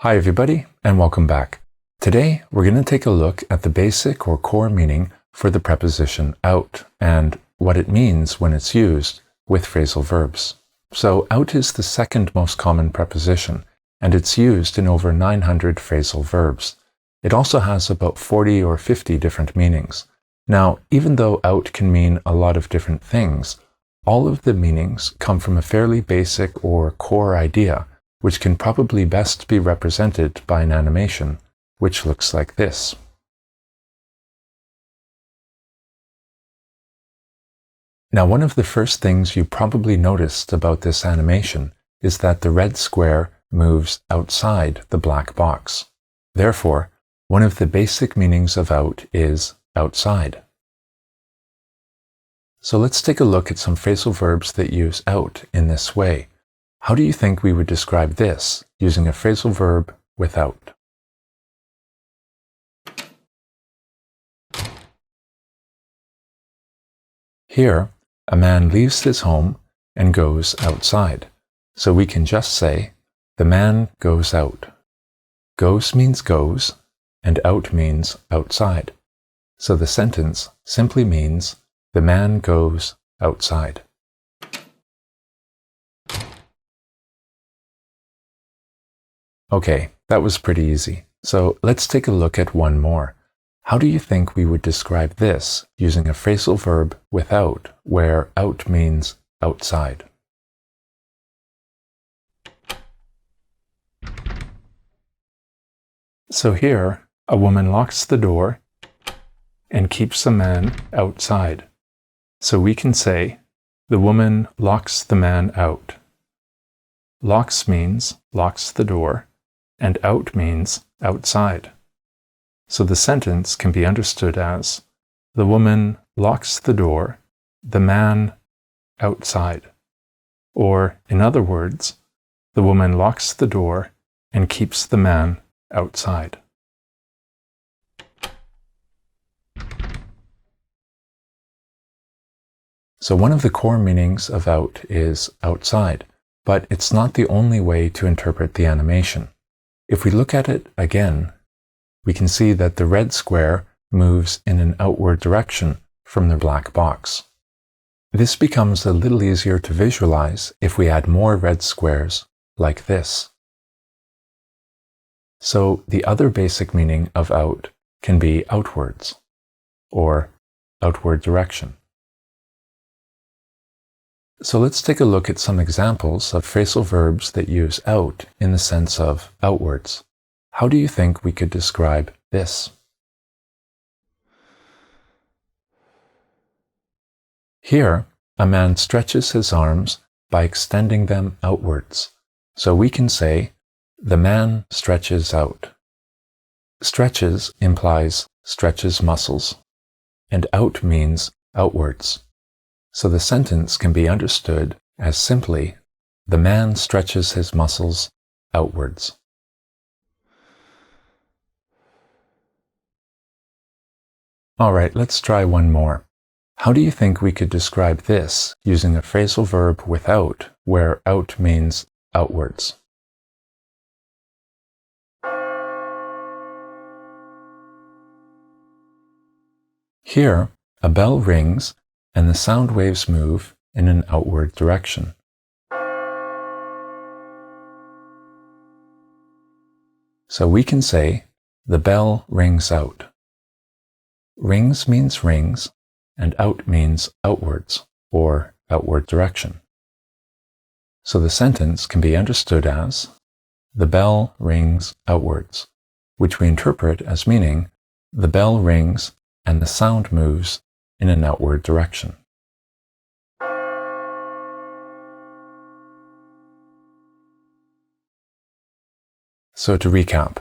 Hi everybody, and welcome back. Today, we're going to take a look at the basic or core meaning for the preposition out and what it means when it's used with phrasal verbs. So out is the second most common preposition, and it's used in over 900 phrasal verbs. It also has about 40 or 50 different meanings. Now, even though out can mean a lot of different things, all of the meanings come from a fairly basic or core idea, which can probably best be represented by an animation, which looks like this. Now, one of the first things you probably noticed about this animation is that the red square moves outside the black box. Therefore, one of the basic meanings of out is outside. So let's take a look at some phrasal verbs that use out in this way. How do you think we would describe this using a phrasal verb without? Here, a man leaves his home and goes outside. So we can just say, the man goes out. Goes means goes, and out means outside. So the sentence simply means, the man goes outside. Okay, that was pretty easy. So let's take a look at one more. How do you think we would describe this using a phrasal verb without, where out means outside? So here, a woman locks the door and keeps a man outside. So we can say, the woman locks the man out. Locks means locks the door, and out means outside. So the sentence can be understood as, the woman locks the door, the man outside. Or, in other words, the woman locks the door and keeps the man outside. So one of the core meanings of out is outside, but it's not the only way to interpret the animation. If we look at it again, we can see that the red square moves in an outward direction from the black box. This becomes a little easier to visualize if we add more red squares like this. So the other basic meaning of out can be outwards or outward direction. So let's take a look at some examples of phrasal verbs that use out in the sense of outwards. How do you think we could describe this? Here, a man stretches his arms by extending them outwards. So we can say, the man stretches out. Stretches implies stretches muscles, and out means outwards. So the sentence can be understood as simply, the man stretches his muscles outwards. All right, let's try one more. How do you think we could describe this using a phrasal verb without, where out means outwards? Here, a bell rings and the sound waves move in an outward direction. So we can say, the bell rings out. Rings means rings, and out means outwards, or outward direction. So the sentence can be understood as, the bell rings outwards, which we interpret as meaning, the bell rings and the sound moves in an outward direction. So to recap,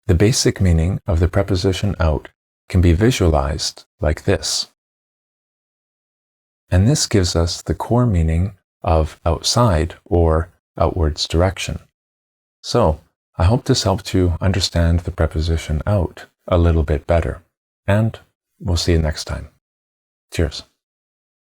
the basic meaning of the preposition out can be visualized like this. And this gives us the core meaning of outside or outwards direction. So I hope this helped you understand the preposition out a little bit better, and we'll see you next time. Cheers.